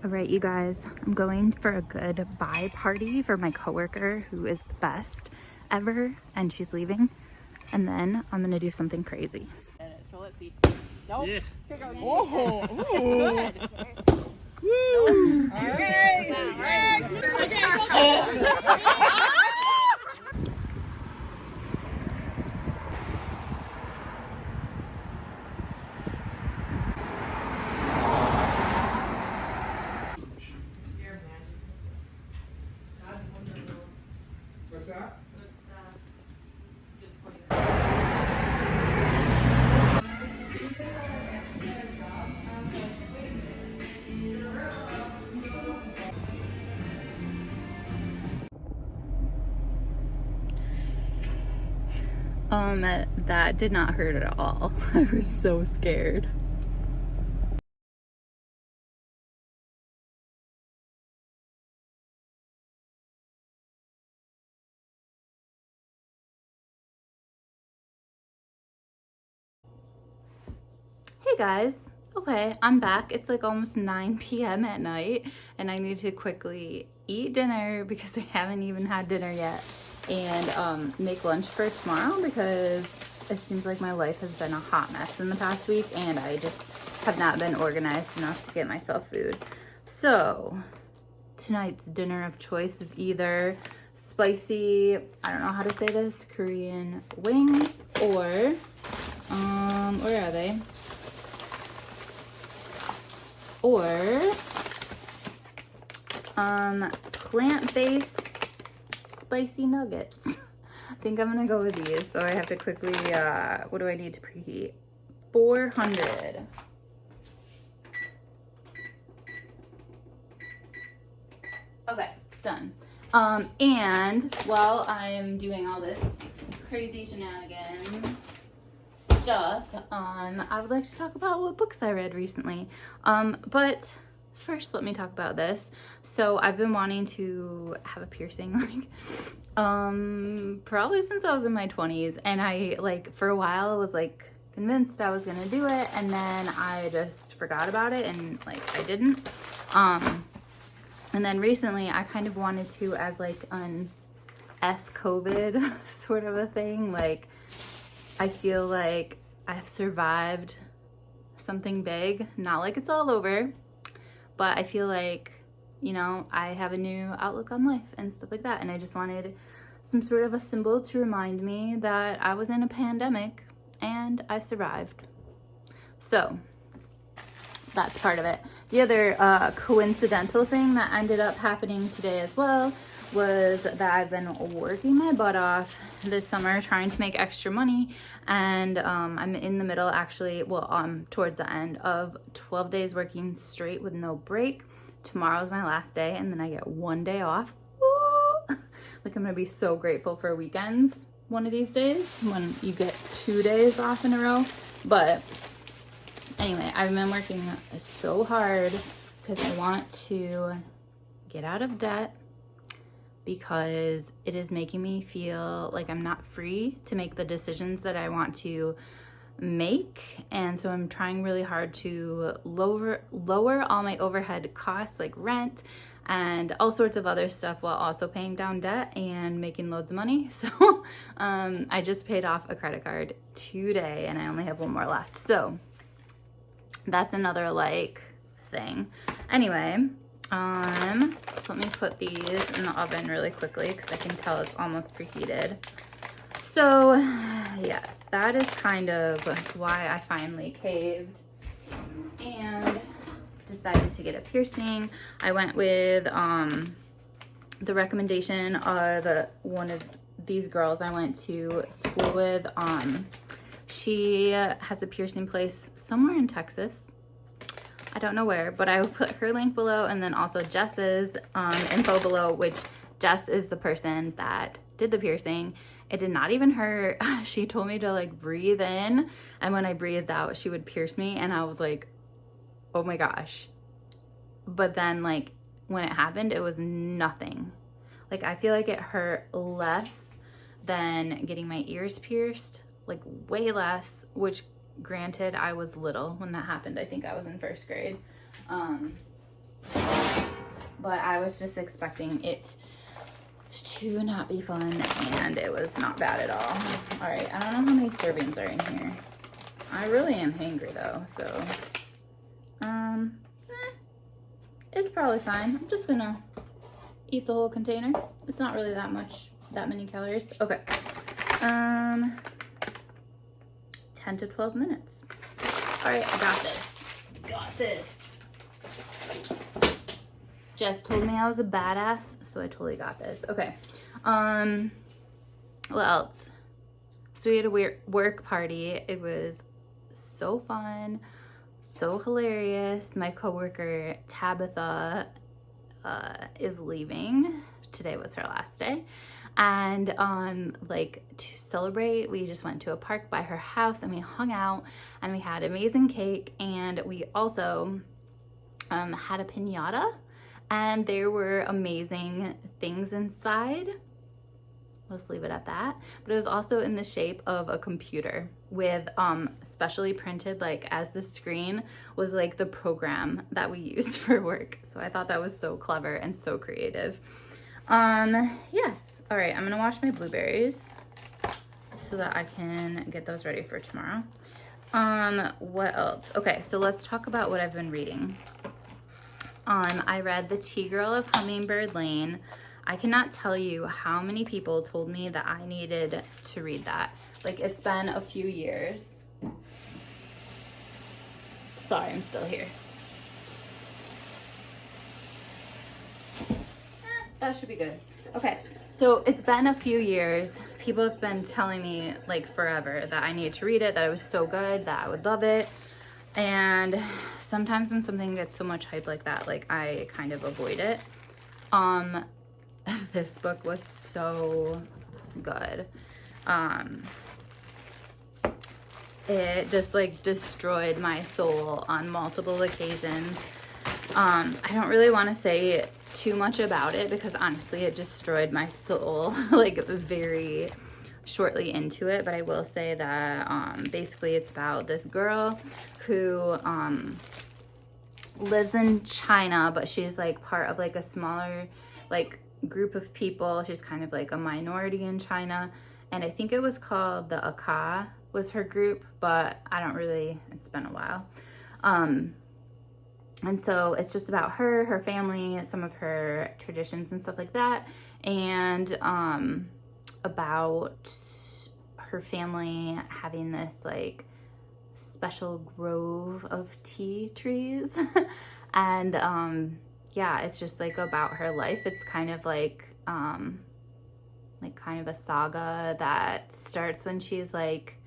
All right, you guys, I'm going for a goodbye party for my coworker who is the best ever, and she's leaving. And then I'm gonna do something crazy. So let's see. Nope. Yeah. Oh, it's good. Woo! All right. What's that? That did not hurt at all. I was so scared. Hey guys, okay, I'm back. It's like almost 9 p.m. at night and I need to quickly eat dinner because I haven't even had dinner yet, and make lunch for tomorrow because it seems like my life has been a hot mess in the past week and I just have not been organized enough to get myself food. So tonight's dinner of choice is either spicy, I don't know how to say this, Korean wings, or where are they? Or plant-based spicy nuggets. I think I'm gonna go with these. So I have to quickly, what do I need to preheat? 400. Okay, done. And while I'm doing all this crazy shenanigans stuff, I would like to talk about what books I read recently. But first, let me talk about this. So I've been wanting to have a piercing, probably since I was in my 20s, and I for a while was convinced I was gonna do it, and then I just forgot about it, and I didn't. And then recently I kind of wanted to, as an COVID sort of a thing. I feel like I've survived something big, not like it's all over, but I feel like, I have a new outlook on life and stuff like that. And I just wanted some sort of a symbol to remind me that I was in a pandemic and I survived. So that's part of it. The other coincidental thing that ended up happening today as well was that I've been working my butt off this summer trying to make extra money, and I'm in the middle, actually, towards the end of 12 days working straight with no break. Tomorrow's my last day, and then I get one day off. Woo! I'm gonna be so grateful for weekends one of these days when you get 2 days off in a row. But anyway, I've been working so hard because I want to get out of debt, because it is making me feel like I'm not free to make the decisions that I want to make. And so I'm trying really hard to lower all my overhead costs, like rent and all sorts of other stuff, while also paying down debt and making loads of money. So I just paid off a credit card today and I only have one more left. So that's another thing. Anyway, so let me put these in the oven really quickly because I can tell it's almost preheated. So yes, that is kind of why I finally caved and decided to get a piercing. I went with the recommendation of one of these girls I went to school with. She has a piercing place somewhere in Texas. I don't know where, but I will put her link below, and then also Jess's info below, which Jess is the person that did the piercing. It did not even hurt. She told me to breathe in, and when I breathed out, she would pierce me, and I was like, oh my gosh. But then when it happened, it was nothing. I feel like it hurt less than getting my ears pierced, way less, which granted, I was little when that happened. I think I was in first grade. but I was just expecting it to not be fun, and it was not bad at all. All right, I don't know how many servings are in here. I really am hangry though, so it's probably fine. I'm just gonna eat the whole container. It's not really that many calories. Okay. 10 to 12 minutes. All right, I got this. Got this. Jess told me I was a badass, so I totally got this. Okay. What else? So we had a work party. It was so fun, so hilarious. My coworker Tabitha is leaving. Today was her last day. And like to celebrate, we just went to a park by her house and we hung out and we had amazing cake, and we also had a piñata, and there were amazing things inside. Let's leave it at that. But it was also in the shape of a computer with specially printed, like as the screen was like the program that we used for work. So I thought that was so clever and so creative. Yes. All right, I'm gonna wash my blueberries so that I can get those ready for tomorrow. What else? Okay, so let's talk about what I've been reading. I read The Tea Girl of Hummingbird Lane. I cannot tell you how many people told me that I needed to read that. Like, it's been a few years. Sorry, I'm still here. That should be good. Okay, so it's been a few years. People have been telling me like forever that I needed to read it, that it was so good, that I would love it. And sometimes when something gets so much hype like that, like I kind of avoid it. This book was so good. It just like destroyed my soul on multiple occasions. I don't really want to say too much about it because honestly it destroyed my soul like very shortly into it, but I will say that basically it's about this girl who lives in China, but she's like part of like a smaller like group of people. She's kind of like a minority in China, and I think it was called the Aka was her group, but I don't really, it's been a while. And so it's just about her family, some of her traditions and stuff like that, and about her family having this like special grove of tea trees. And yeah, it's just like about her life. It's kind of like kind of a saga that starts when she's like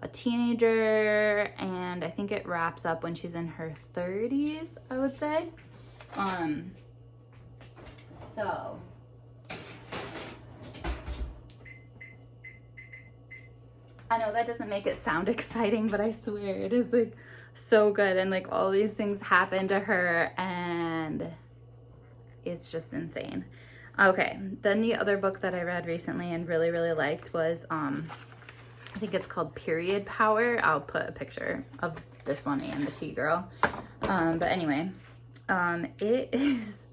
a teenager, and I think it wraps up when she's in her 30s, I would say. So I know that doesn't make it sound exciting, but I swear it is like so good, and like all these things happen to her and it's just insane. Okay, then the other book that I read recently and really liked was I think it's called Period Power. I'll put a picture of this one and the Tea Girl. But anyway, it is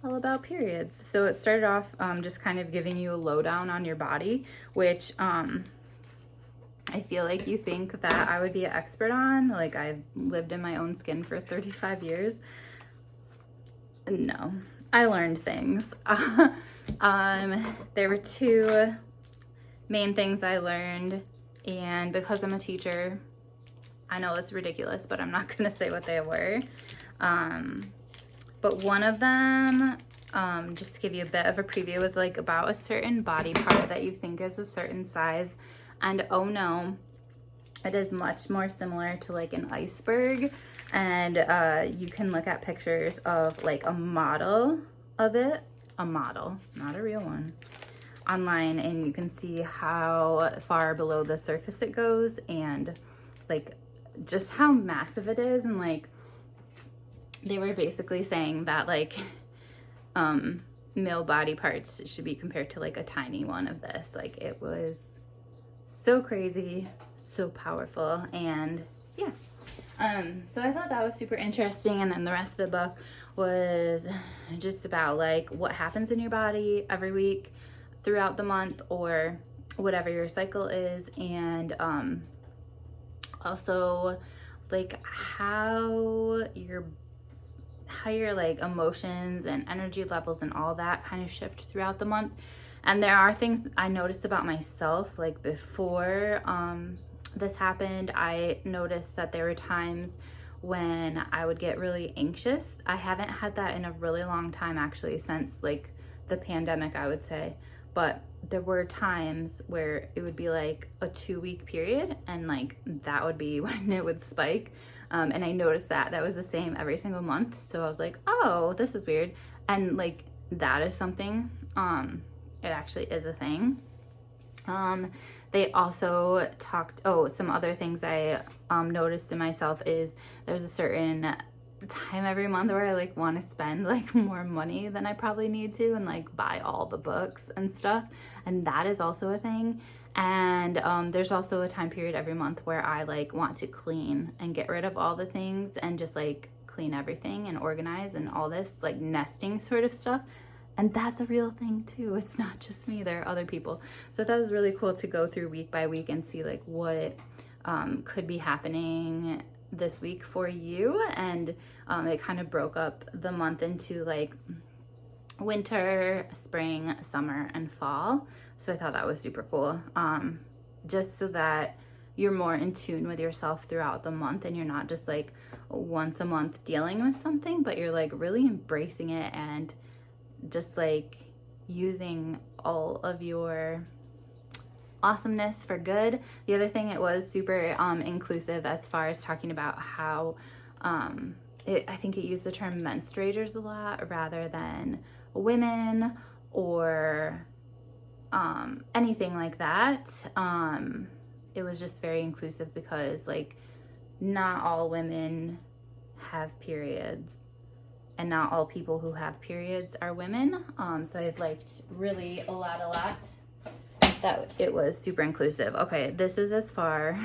all about periods. So it started off just kind of giving you a lowdown on your body, which I feel like you think that I would be an expert on. Like, I've lived in my own skin for 35 years. No, I learned things. There were two main things I learned, and because I'm a teacher, I know it's ridiculous, but I'm not gonna say what they were. But one of them, just to give you a bit of a preview, was like about a certain body part that you think is a certain size, and oh no, it is much more similar to like an iceberg. And you can look at pictures of like a model of it, a model, not a real one, online, and you can see how far below the surface it goes and like just how massive it is. And like they were basically saying that like male body parts should be compared to like a tiny one of this. Like, it was so crazy, so powerful, and yeah. So I thought that was super interesting. And then the rest of the book was just about like what happens in your body every week throughout the month or whatever your cycle is, and also like how your like emotions and energy levels and all that kind of shift throughout the month. And there are things I noticed about myself, like before this happened, I noticed that there were times when I would get really anxious. I haven't had that in a really long time, actually, since like the pandemic, I would say. But there were times where it would be like a 2-week period, and like that would be when it would spike. And I noticed that was the same every single month. So I was like, oh, this is weird. And like that is something, it actually is a thing. They also talked, some other things I noticed in myself is there's a certain time every month where I like want to spend like more money than I probably need to and like buy all the books and stuff. And that is also a thing. And there's also a time period every month where I like want to clean and get rid of all the things and just like clean everything and organize and all this like nesting sort of stuff. And that's a real thing too. It's not just me, there are other people. So that was really cool to go through week by week and see like what could be happening this week for you. And it kind of broke up the month into like winter, spring, summer, and fall. So I thought that was super cool. Just so that you're more in tune with yourself throughout the month and you're not just like once a month dealing with something, but you're like really embracing it and just like using all of your awesomeness for good. The other thing, it was super inclusive as far as talking about how I think it used the term menstruators a lot rather than women or anything like that. It was just very inclusive because like not all women have periods and not all people who have periods are women. So I liked really a lot that it was super inclusive. Okay, this is as far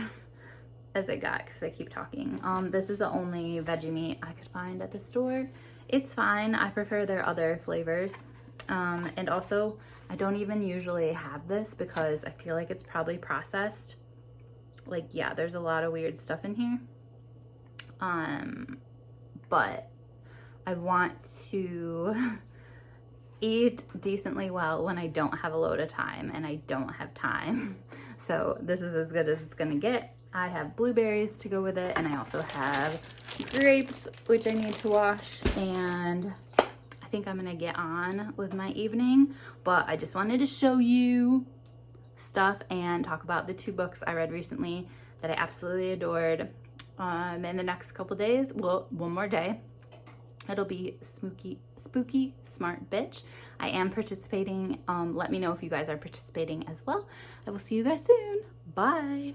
as I got because I keep talking. This is the only veggie meat I could find at the store. It's fine. I prefer their other flavors. And also, I don't even usually have this because I feel like it's probably processed. Like, yeah, there's a lot of weird stuff in here. But I want to eat decently well when I don't have a load of time, and I don't have time. So this is as good as it's gonna get. I have blueberries to go with it, and I also have grapes, which I need to wash, and I think I'm gonna get on with my evening. But I just wanted to show you stuff and talk about the 2 books I read recently that I absolutely adored. In the next couple days, well, one more day, it'll be Spooky Smart Bitch. I am participating. Let me know if you guys are participating as well. I will see you guys soon. Bye.